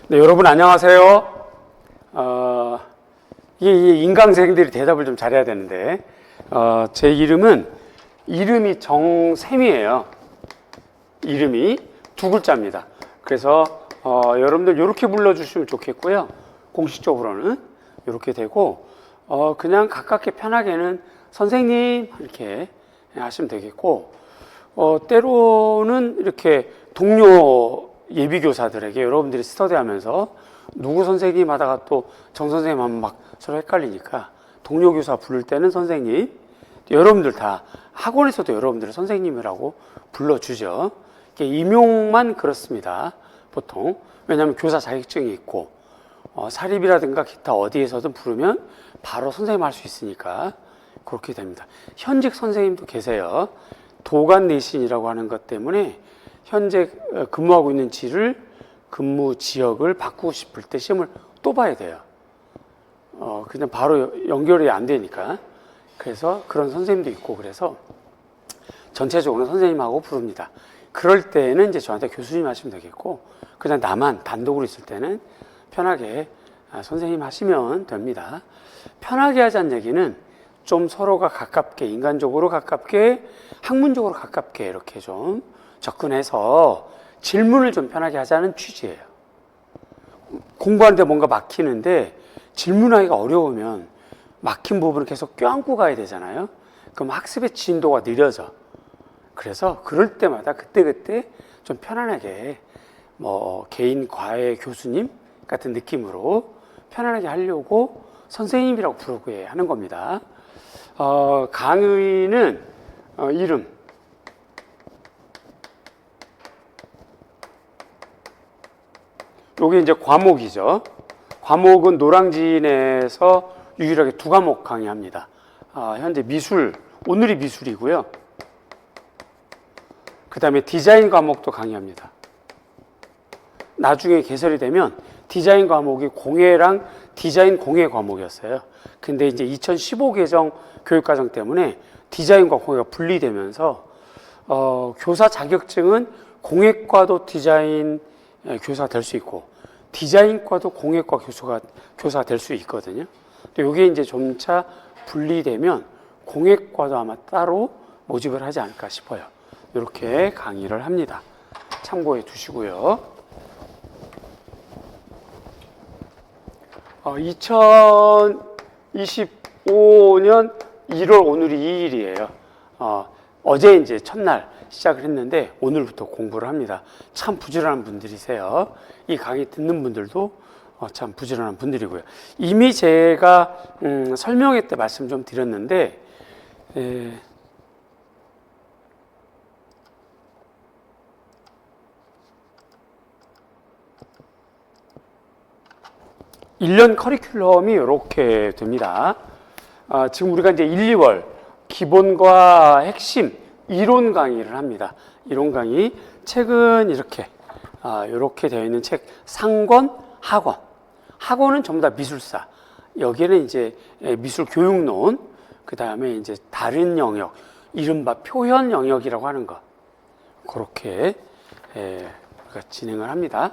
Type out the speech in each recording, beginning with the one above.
네, 여러분 안녕하세요. 이 인강생들이 대답을 좀 잘해야 되는데, 제 이름이 정샘이에요. 이름이 두 글자입니다. 그래서 여러분들 이렇게 불러주시면 좋겠고요. 공식적으로는 이렇게 되고, 그냥 가깝게 편하게는 선생님 이렇게 하시면 되겠고, 때로는 이렇게 동료 예비교사들에게 여러분들이 스터디하면서 누구 선생님 하다가 또 정 선생님 하면 막 서로 헷갈리니까 동료 교사 부를 때는 선생님, 여러분들 다 학원에서도 여러분들을 선생님이라고 불러주죠. 임용만 그렇습니다. 보통. 왜냐하면 교사 자격증이 있고 사립이라든가 기타 어디에서든 부르면 바로 선생님 할 수 있으니까 그렇게 됩니다. 현직 선생님도 계세요. 도관 내신이라고 하는 것 때문에 현재 근무하고 있는 근무 지역을 바꾸고 싶을 때 시험을 또 봐야 돼요. 그냥 바로 연결이 안 되니까. 그래서 그런 선생님도 있고, 그래서 전체적으로 선생님하고 부릅니다. 그럴 때는 이제 저한테 교수님 하시면 되겠고, 그냥 나만 단독으로 있을 때는 편하게 선생님 하시면 됩니다. 편하게 하자는 얘기는 좀 서로가 가깝게, 인간적으로 가깝게, 학문적으로 가깝게 이렇게 좀 접근해서 질문을 좀 편하게 하자는 취지예요. 공부하는데 뭔가 막히는데 질문하기가 어려우면 막힌 부분을 계속 껴안고 가야 되잖아요. 그럼 학습의 진도가 느려져. 그래서 그럴 때마다 그때그때 좀 편안하게 개인 과외 교수님 같은 느낌으로 편안하게 하려고 선생님이라고 부르고 하는 겁니다. 강의는 이름, 요게 이제 과목이죠. 과목은 노량진에서 유일하게 2과목 강의합니다. 현재 미술, 오늘이 미술이고요. 그 다음에 디자인 과목도 강의합니다. 나중에 개설이 되면 디자인 과목이 공예랑 디자인 공예 과목이었어요. 근데 이제 2015 개정 교육과정 때문에 디자인과 공예가 분리되면서 교사 자격증은 공예과도 디자인 교사가 될 수 있고 디자인과도 공예과 교사가 될 수 있거든요. 근데 이게 이제 점차 분리되면 공예과도 아마 따로 모집을 하지 않을까 싶어요. 이렇게 강의를 합니다. 참고해 두시고요. 2025년 1월 오늘이 2일이에요. 어제 이제 첫날 시작을 했는데 오늘부터 공부를 합니다. 참 부지런한 분들이세요. 이 강의 듣는 분들도 참 부지런한 분들이고요. 이미 제가 설명회 때 말씀 좀 드렸는데 1년 커리큘럼이 이렇게 됩니다. 지금 우리가 이제 1, 2월 기본과 핵심 이론 강의를 합니다. 이론 강의 책은 이렇게 되어 있는 책 상권, 학원. 학원은 전부 다 미술사. 여기에는 이제 미술 교육론, 그 다음에 이제 다른 영역, 이른바 표현 영역이라고 하는 것. 그렇게 우리가 진행을 합니다.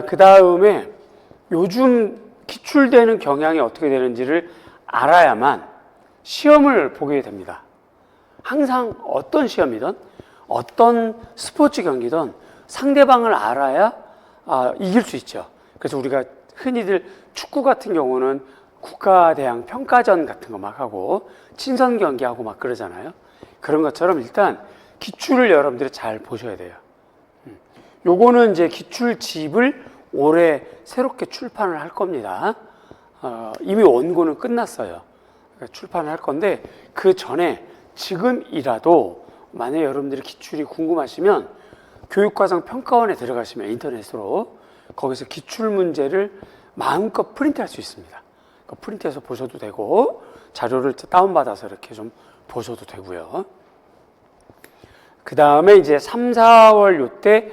그 다음에 요즘 기출되는 경향이 어떻게 되는지를 알아야만 시험을 보게 됩니다. 항상 어떤 시험이든 어떤 스포츠 경기든 상대방을 알아야 이길 수 있죠. 그래서 우리가 흔히들 축구 같은 경우는 국가대항 평가전 같은 거 막 하고 친선 경기하고 막 그러잖아요. 그런 것처럼 일단 기출을 여러분들이 잘 보셔야 돼요. 요거는 이제 기출집을 올해 새롭게 출판을 할 겁니다. 이미 원고는 끝났어요. 출판을 할 건데 그 전에 지금이라도 만약에 여러분들이 기출이 궁금하시면 교육과정 평가원에 들어가시면 인터넷으로 거기서 기출 문제를 마음껏 프린트할 수 있습니다. 프린트해서 보셔도 되고 자료를 다운받아서 이렇게 좀 보셔도 되고요. 그 다음에 이제 3, 4월 요때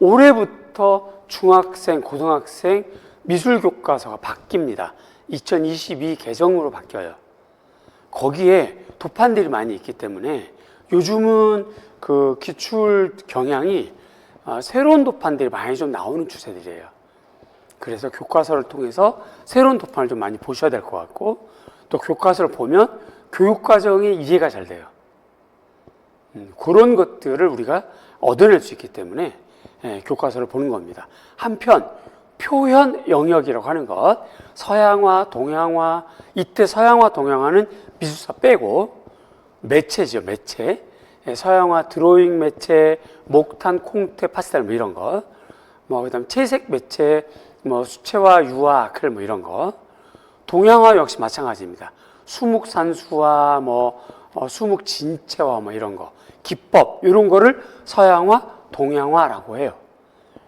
올해부터 중학생, 고등학생 미술교과서가 바뀝니다. 2022 개정으로 바뀌어요. 거기에 도판들이 많이 있기 때문에 요즘은 그 기출 경향이 새로운 도판들이 많이 좀 나오는 추세들이에요. 그래서 교과서를 통해서 새로운 도판을 좀 많이 보셔야 될 것 같고, 또 교과서를 보면 교육과정이 이해가 잘 돼요. 그런 것들을 우리가 얻어낼 수 있기 때문에 교과서를 보는 겁니다. 한편 표현 영역이라고 하는 것, 서양화, 동양화, 이때 서양화, 동양화는 미술사 빼고 매체죠, 매체. 서양화 드로잉 매체, 목탄, 콩테, 파스텔 뭐 이런 거, 그다음 채색 매체, 수채화, 유화, 아크릴 뭐 이런 거. 동양화 역시 마찬가지입니다. 수묵산수화, 수묵 진체화 뭐 이런 거, 기법 이런 거를 서양화, 동양화라고 해요.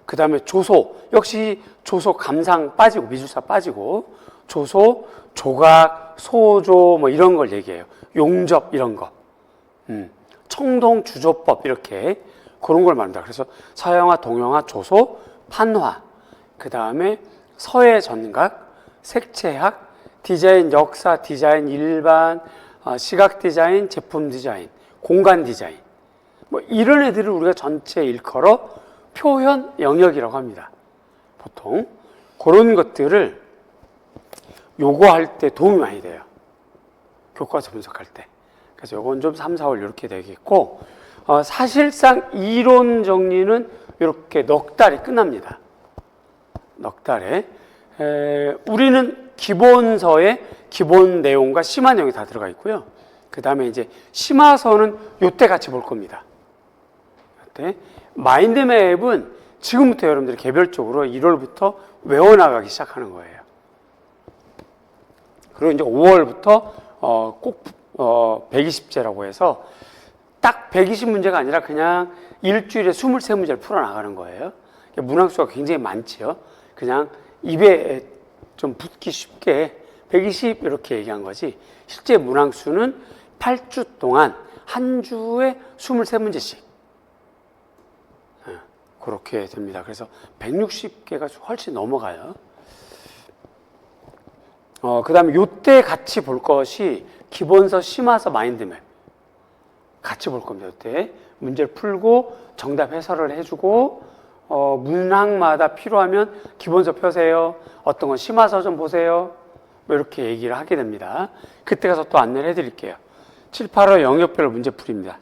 그 다음에 조소 역시 조소 감상 빠지고 미술사 빠지고 조소, 조각, 소조 뭐 이런 걸 얘기해요. 용접 이런 거, 청동 주조법 이렇게 그런 걸 말합니다. 그래서 서양화, 동양화, 조소, 판화, 그 다음에 서예 전각, 색채학, 디자인 역사, 디자인 일반, 시각 디자인, 제품 디자인, 공간 디자인 뭐 이런 애들을 우리가 전체 일컬어 표현 영역이라고 합니다. 보통 그런 것들을 요구할 때 도움이 많이 돼요. 교과서 분석할 때. 그래서 요건 좀 3, 4월 이렇게 되겠고, 사실상 이론 정리는 이렇게 넉 달에 끝납니다. 넉 달에. 우리는 기본서에 기본 내용과 심화 내용이 다 들어가 있고요. 그 다음에 이제 심화서는 요때 같이 볼 겁니다. 요때. 마인드맵은 지금부터 여러분들이 개별적으로 1월부터 외워나가기 시작하는 거예요. 그리고 이제 5월부터 꼭 120제라고 해서 딱 120문제가 아니라 그냥 일주일에 23문제를 풀어나가는 거예요. 문항수가 굉장히 많지요. 그냥 입에 좀 붙기 쉽게 120 이렇게 얘기한 거지, 실제 문항수는 8주 동안 한 주에 23문제씩 그렇게 됩니다. 그래서 160개가 훨씬 넘어가요. 그 다음에 요때 같이 볼 것이 기본서, 심화서, 마인드맵 같이 볼 겁니다. 요때 문제를 풀고 정답 해설을 해주고, 문항마다 필요하면 기본서 펴세요, 어떤 건 심화서 좀 보세요, 뭐 이렇게 얘기를 하게 됩니다. 그때 가서 또 안내를 해드릴게요. 7, 8월 영역별 문제풀이입니다.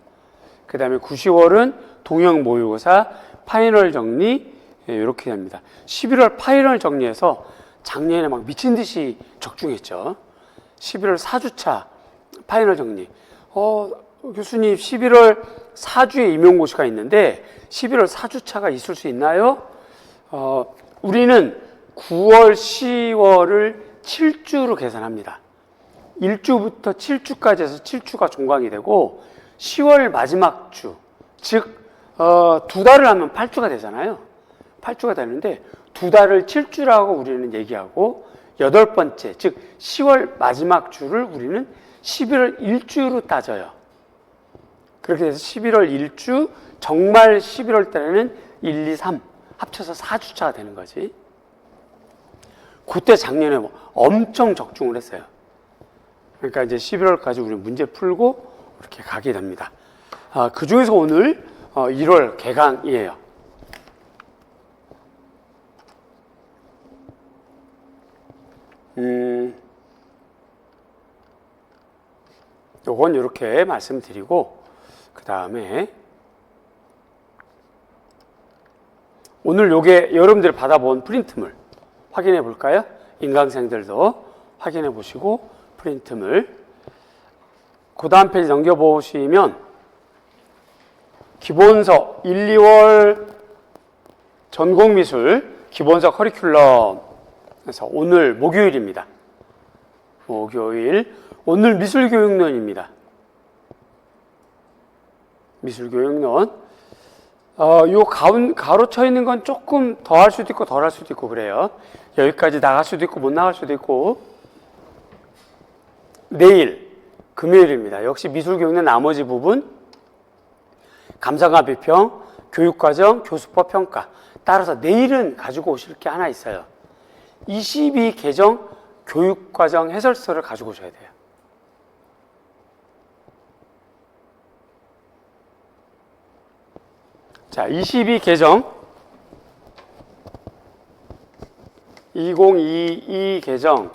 그 다음에 9, 10월은 동영 모의고사, 파이널 정리 이렇게 됩니다. 11월 파이널 정리해서 작년에 막 미친 듯이 적중했죠. 11월 4주차 파이널 정리. 교수님 11월 4주에 임용고시가 있는데 11월 4주차가 있을 수 있나요? 우리는 9월, 10월을 7주로 계산합니다. 1주부터 7주까지 해서 7주가 종강이 되고, 10월 마지막 주, 즉 2달을 하면 8주가 되잖아요. 8주가 되는데 2달을 7주라고 우리는 얘기하고, 8번째, 즉 10월 마지막 주를 우리는 11월 1주로 따져요. 그렇게 돼서 11월 1주, 정말 11월 달에는 1, 2, 3 합쳐서 4주차가 되는 거지. 그때 작년에 엄청 적중을 했어요. 그러니까 이제 11월까지 우리 문제 풀고 이렇게 가게 됩니다. 그 중에서 오늘 1월 개강이에요. 요건 이렇게 말씀드리고, 그 다음에 오늘 요게 여러분들이 받아본 프린트물 확인해 볼까요? 인강생들도 확인해 보시고 프린트물. 그 다음 페이지 넘겨보시면 기본서 1, 2월 전공미술 기본서 커리큘럼. 그래서 오늘 목요일입니다. 목요일. 오늘 미술교육론입니다. 미술교육론. 요 가로쳐 있는 건 조금 더 할 수도 있고 덜 할 수도 있고 그래요. 여기까지 나갈 수도 있고 못 나갈 수도 있고. 내일 금요일입니다. 역시 미술교육론 나머지 부분 감상과 비평, 교육과정, 교수법 평가. 따라서 내일은 가지고 오실 게 하나 있어요. 22개정 교육과정 해설서를 가지고 오셔야 돼요. 자, 22개정 2022 개정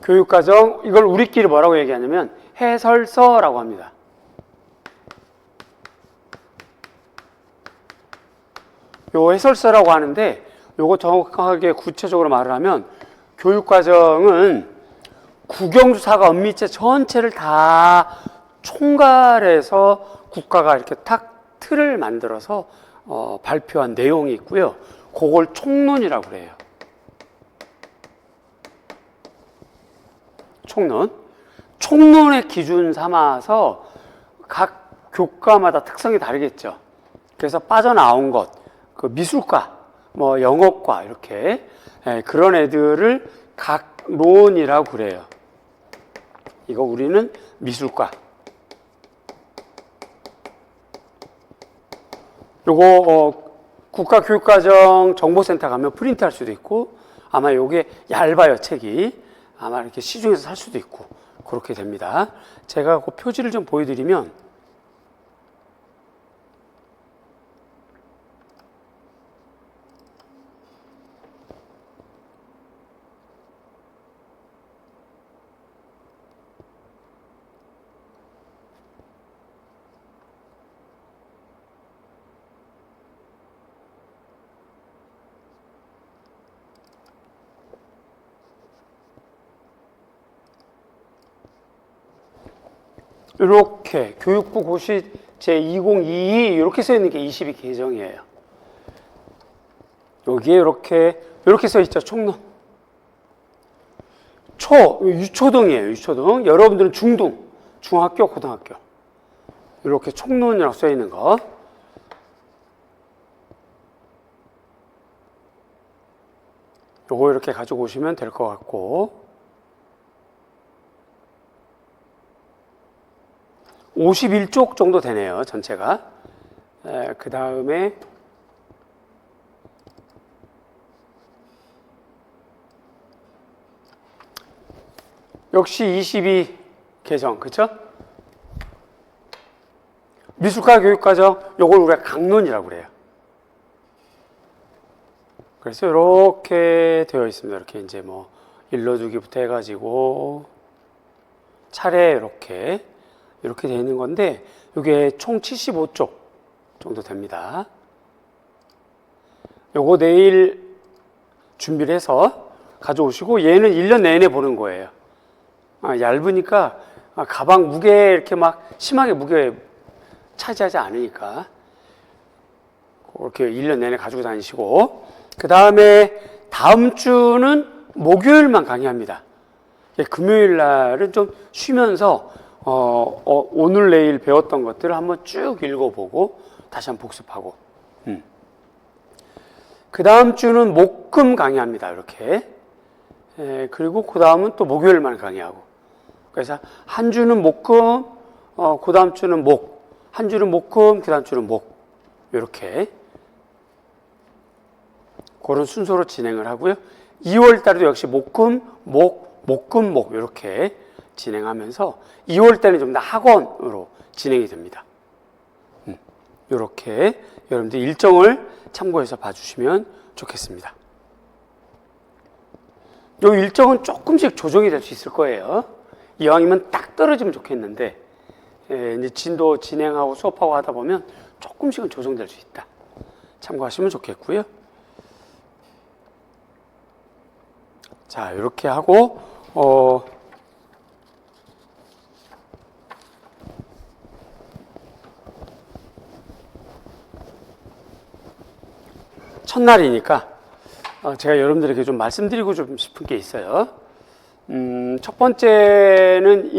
교육과정, 이걸 우리끼리 뭐라고 얘기하냐면 해설서라고 합니다. 요 해설서라고 하는데, 요거 정확하게 구체적으로 말을 하면 교육과정은 국영수사과 은미체 전체를 다 총괄해서 국가가 이렇게 탁 틀을 만들어서 발표한 내용이 있고요. 그걸 총론이라고 그래요. 총론의 기준 삼아서 각 교과마다 특성이 다르겠죠. 그래서 빠져나온 것, 그 미술과, 뭐 영어과 이렇게 그런 애들을 각론이라고 그래요. 이거 우리는 미술과. 요거 국가교육과정 정보센터 가면 프린트할 수도 있고, 아마 요게 얇아요, 책이. 아마 이렇게 시중에서 살 수도 있고 그렇게 됩니다. 제가 그 표지를 좀 보여드리면, 이렇게 교육부 고시 제2022 이렇게 써 있는 게 22 개정이에요. 여기에 이렇게 써 있죠. 총론. 유초등이에요. 유초등. 여러분들은 중등, 중학교, 고등학교. 이렇게 총론이라고 써 있는 거. 요거 이렇게 가지고 오시면 될 것 같고, 51쪽 정도 되네요, 전체가. 그 다음에 역시 22 개정, 그쵸? 미술과 교육과정, 요걸 우리가 강론이라고 그래요. 그래서 이렇게 되어 있습니다. 이렇게 이제 뭐 일러주기부터 해가지고 차례 이렇게 되어 있는 건데, 이게 총 75쪽 정도 됩니다. 요거 내일 준비를 해서 가져오시고, 얘는 1년 내내 보는 거예요. 얇으니까 가방 무게 이렇게 막 심하게 무게 차지하지 않으니까 그렇게 1년 내내 가지고 다니시고, 그 다음에 다음 주는 목요일만 강의합니다. 금요일 날은 좀 쉬면서 오늘 내일 배웠던 것들을 한번 쭉 읽어보고 다시 한번 복습하고, 그 다음 주는 목금 강의합니다. 이렇게. 그리고 그 다음은 또 목요일만 강의하고, 그래서 한 주는 목금, 그 다음 주는 목, 한 주는 목금, 그 다음 주는 목, 이렇게 그런 순서로 진행을 하고요. 2월 달에도 역시 목금, 목금, 목 이렇게 진행하면서 2월 달에는 좀 더 학원으로 진행이 됩니다. 이렇게 여러분들 일정을 참고해서 봐주시면 좋겠습니다. 이 일정은 조금씩 조정이 될 수 있을 거예요. 이왕이면 딱 떨어지면 좋겠는데, 이제 진도 진행하고 수업하고 하다 보면 조금씩은 조정될 수 있다. 참고하시면 좋겠고요. 자, 이렇게 하고 첫날이니까 제가 여러분들에게 좀 말씀드리고 좀 싶은 게 있어요. 첫 번째는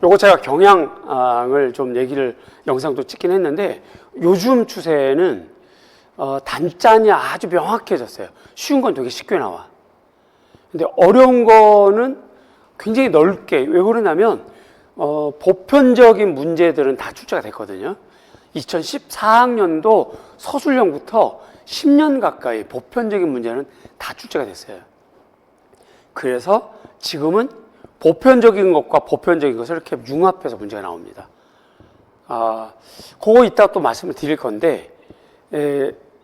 요거 제가 경향을 좀 영상도 찍긴 했는데, 요즘 추세는 단짠이 아주 명확해졌어요. 쉬운 건 되게 쉽게 나와. 근데 어려운 거는 굉장히 넓게, 왜 그러냐면 보편적인 문제들은 다 출제가 됐거든요. 2014학년도 서술형부터 10년 가까이 보편적인 문제는 다 출제가 됐어요. 그래서 지금은 보편적인 것과 보편적인 것을 이렇게 융합해서 문제가 나옵니다. 그거 이따 또 말씀을 드릴 건데,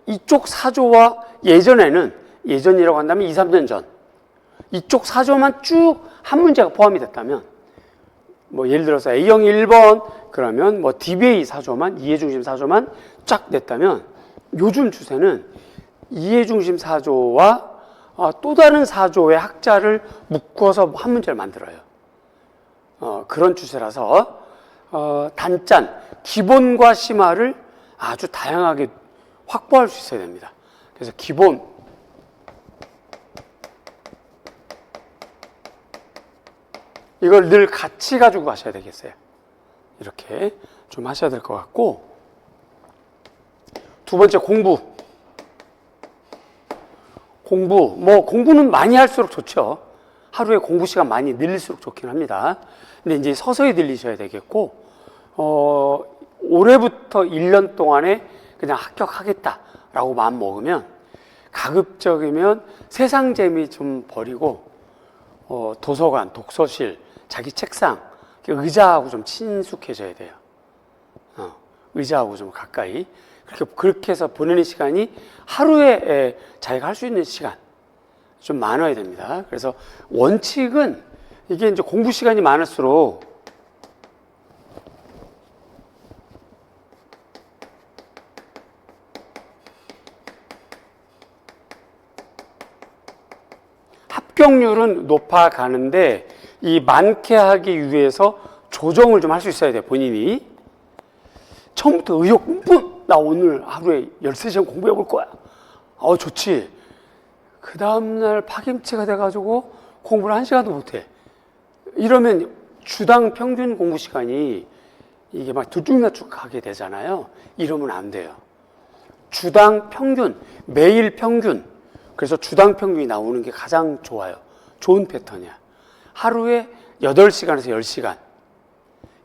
이쪽 사조와 예전이라고 한다면 2, 3년 전, 이쪽 사조만 쭉 한 문제가 포함이 됐다면, 뭐 예를 들어서 A형 1번, 그러면 뭐 DBA 사조만, 이해중심 사조만 쫙 냈다면, 요즘 추세는 이해중심 사조와 또 다른 사조의 학자를 묶어서 한 문제를 만들어요. 그런 추세라서 단짠, 기본과 심화를 아주 다양하게 확보할 수 있어야 됩니다. 그래서 기본, 이걸 늘 같이 가지고 가셔야 되겠어요. 이렇게 좀 하셔야 될 것 같고, 두 번째 공부는 많이 할수록 좋죠. 하루에 공부 시간 많이 늘릴수록 좋긴 합니다. 근데 이제 서서히 늘리셔야 되겠고, 올해부터 1년 동안에 그냥 합격하겠다라고 마음 먹으면, 가급적이면 세상 재미 좀 버리고, 도서관, 독서실, 자기 책상, 의자하고 좀 친숙해져야 돼요. 의자하고 좀 가까이. 그렇게 해서 보내는 시간이 하루에 자기가 할 수 있는 시간 좀 많아야 됩니다. 그래서 원칙은 이게 이제 공부 시간이 많을수록 합격률은 높아가는데 이 많게 하기 위해서 조정을 좀 할 수 있어야 돼요. 본인이 처음부터 의욕 뿜뿜, 나 오늘 하루에 13시간 공부해 볼 거야. 좋지. 그 다음날 파김치가 돼가지고 공부를 1시간도 못해. 이러면 주당 평균 공부 시간이 이게 막 들쭉날쭉하게 되잖아요. 이러면 안 돼요. 주당 평균, 매일 평균. 그래서 주당 평균이 나오는 게 가장 좋아요. 좋은 패턴이야. 하루에 8시간에서 10시간.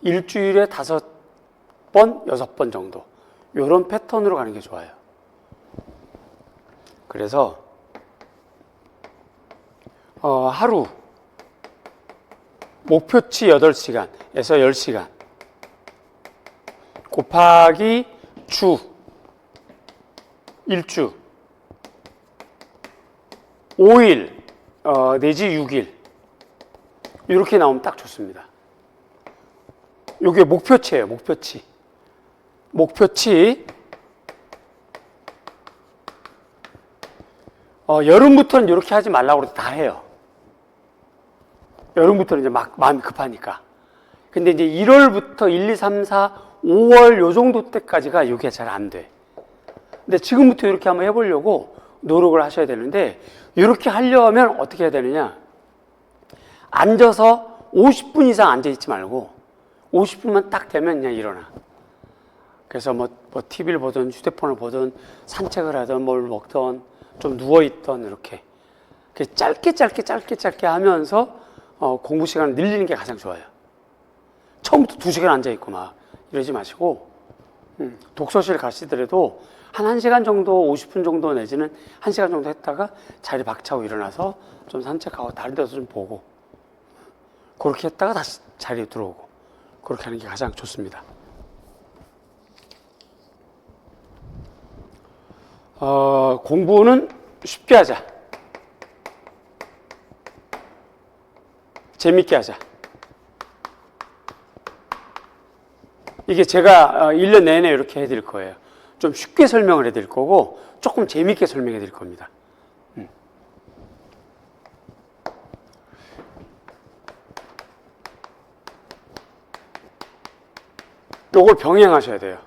일주일에 5번, 6번 정도. 이런 패턴으로 가는 게 좋아요. 그래서 하루 목표치 8시간에서 10시간 곱하기 일주 5일 내지 6일 이렇게 나오면 딱 좋습니다. 이게 목표치예요. 목표치 여름부터는 이렇게 하지 말라고 그래도 다 해요. 여름부터는 이제 막 마음이 급하니까. 근데 이제 1월부터 1, 2, 3, 4, 5월 요 정도 때까지가 이게 잘 안 돼. 근데 지금부터 이렇게 한번 해보려고 노력을 하셔야 되는데, 이렇게 하려면 어떻게 해야 되느냐? 앉아서 50분 이상 앉아있지 말고 50분만 딱 되면 그냥 일어나. 그래서 뭐 TV를 보든 휴대폰을 보든 산책을 하든 뭘 먹든 좀 누워있던 이렇게 짧게 하면서 공부 시간을 늘리는 게 가장 좋아요. 처음부터 2시간 앉아있고 막 이러지 마시고, 독서실 가시더라도 한 1시간 정도, 50분 정도 내지는 1시간 정도 했다가 자리 박차고 일어나서 좀 산책하고 다른 데서 좀 보고, 그렇게 했다가 다시 자리에 들어오고, 그렇게 하는 게 가장 좋습니다. 공부는 쉽게 하자. 재밌게 하자. 이게 제가 1년 내내 이렇게 해드릴 거예요. 좀 쉽게 설명을 해드릴 거고 조금 재밌게 설명해 드릴 겁니다. 요걸 병행하셔야 돼요.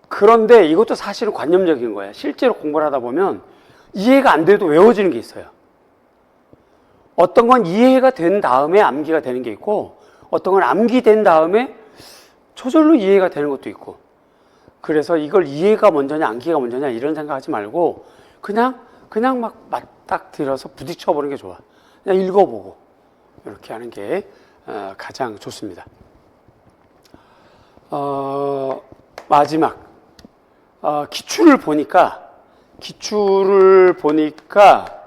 그런데 이것도 사실은 관념적인 거예요. 실제로 공부를 하다 보면 이해가 안 돼도 외워지는 게 있어요. 어떤 건 이해가 된 다음에 암기가 되는 게 있고, 어떤 건 암기된 다음에 저절로 이해가 되는 것도 있고. 그래서 이걸 이해가 먼저냐 암기가 먼저냐 이런 생각하지 말고 그냥 막 맞닥뜨려서 부딪혀보는 게 좋아. 그냥 읽어보고 이렇게 하는 게 가장 좋습니다. 마지막 기출을 보니까 기출을 보니까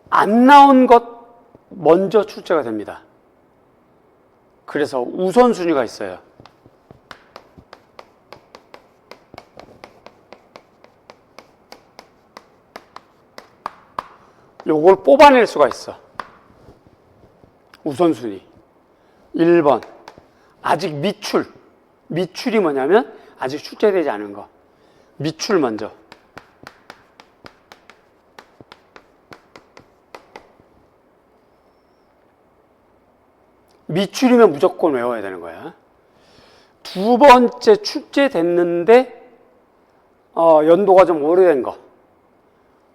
안 나온 것 먼저 출제가 됩니다. 그래서 우선순위가 있어요. 요걸 뽑아낼 수가 있어. 우선순위. 1번. 아직 미출. 미출이 뭐냐면 아직 출제되지 않은 거. 미출 먼저. 미출이면 무조건 외워야 되는 거야. 두 번째 출제됐는데 연도가 좀 오래된 거.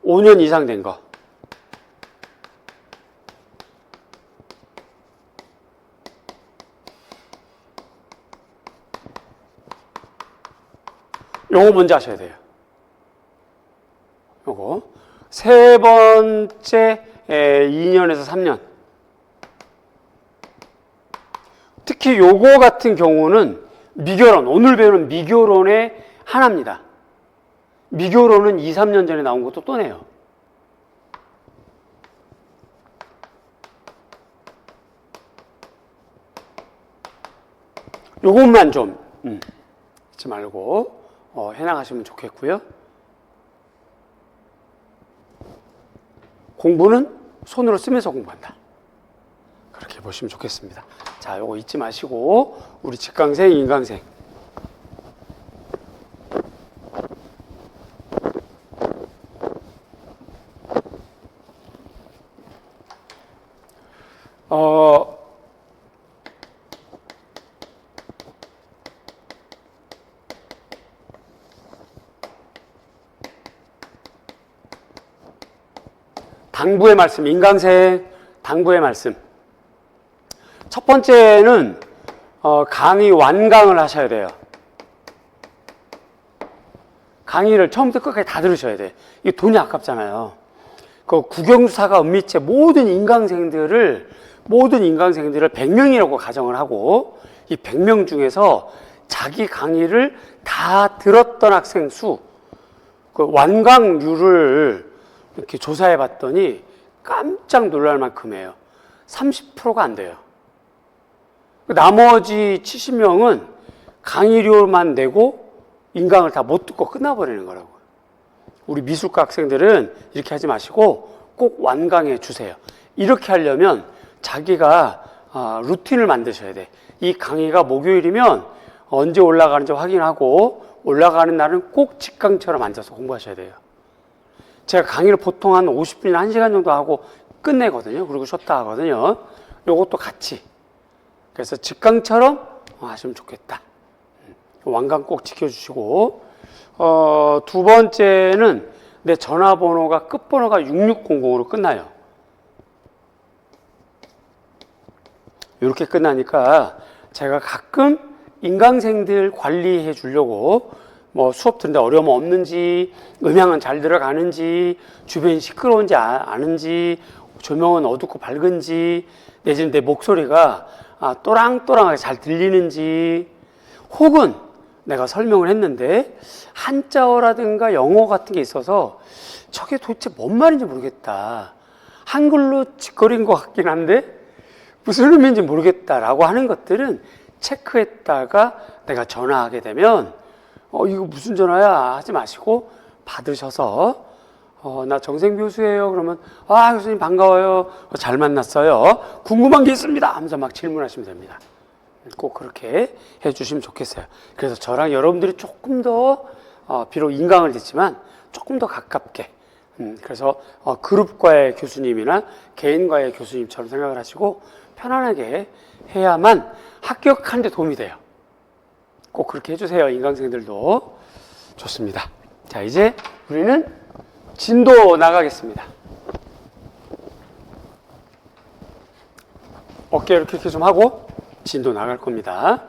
5년 이상 된 거. 요거 먼저 하셔야 돼요. 요거. 세 번째 2년에서 3년. 특히 요거 같은 경우는 미결론, 오늘 배우는 미결론의 하나입니다. 미결론은 2, 3년 전에 나온 것도 또 내요. 요것만 좀 잊지 말고 해나가시면 좋겠고요. 공부는 손으로 쓰면서 공부한다. 그렇게 보시면 좋겠습니다. 자, 요거 잊지 마시고 우리 직강생, 인강생. 당부의 말씀, 인강생, 당부의 말씀. 첫 번째는 강의 완강을 하셔야 돼요. 강의를 처음부터 끝까지 다 들으셔야 돼. 이게 돈이 아깝잖아요. 그 국영수사가 은미체 모든 인강생들을 100명이라고 가정을 하고 이 100명 중에서 자기 강의를 다 들었던 학생 수, 그 완강률을 이렇게 조사해 봤더니 깜짝 놀랄 만큼이에요. 30%가 안 돼요. 나머지 70명은 강의료만 내고 인강을 다 못 듣고 끝나버리는 거라고요. 우리 미술과 학생들은 이렇게 하지 마시고 꼭 완강해 주세요. 이렇게 하려면 자기가 루틴을 만드셔야 돼. 이 강의가 목요일이면 언제 올라가는지 확인하고 올라가는 날은 꼭 직강처럼 앉아서 공부하셔야 돼요. 제가 강의를 보통 한 50분이나 1시간 정도 하고 끝내거든요. 그리고 쉬었다 하거든요. 요것도 같이. 그래서 직강처럼 하시면 좋겠다. 완강 꼭 지켜주시고, 두 번째는 내 전화번호가 끝번호가 6600으로 끝나요. 이렇게 끝나니까 제가 가끔 인강생들 관리해 주려고 뭐 수업 듣는데 어려움 없는지, 음향은 잘 들어가는지, 주변이 시끄러운지 아는지, 조명은 어둡고 밝은지, 내지는 내 목소리가 또랑또랑하게 잘 들리는지, 혹은 내가 설명을 했는데 한자어라든가 영어 같은 게 있어서 저게 도대체 뭔 말인지 모르겠다. 한글로 짓거린 것 같긴 한데 무슨 의미인지 모르겠다라고 하는 것들은 체크했다가 내가 전화하게 되면 이거 무슨 전화야 하지 마시고 받으셔서 나 정생 교수예요. 그러면 교수님 반가워요. 잘 만났어요. 궁금한 게 있습니다. 하면서 막 질문하시면 됩니다. 꼭 그렇게 해주시면 좋겠어요. 그래서 저랑 여러분들이 조금 더 비록 인강을 듣지만 조금 더 가깝게 그래서 그룹과의 교수님이나 개인과의 교수님처럼 생각을 하시고 편안하게 해야만 합격하는 데 도움이 돼요. 꼭 그렇게 해주세요. 인강생들도. 좋습니다. 자, 이제 우리는 진도 나가겠습니다. 어깨 이렇게 좀 하고 진도 나갈 겁니다.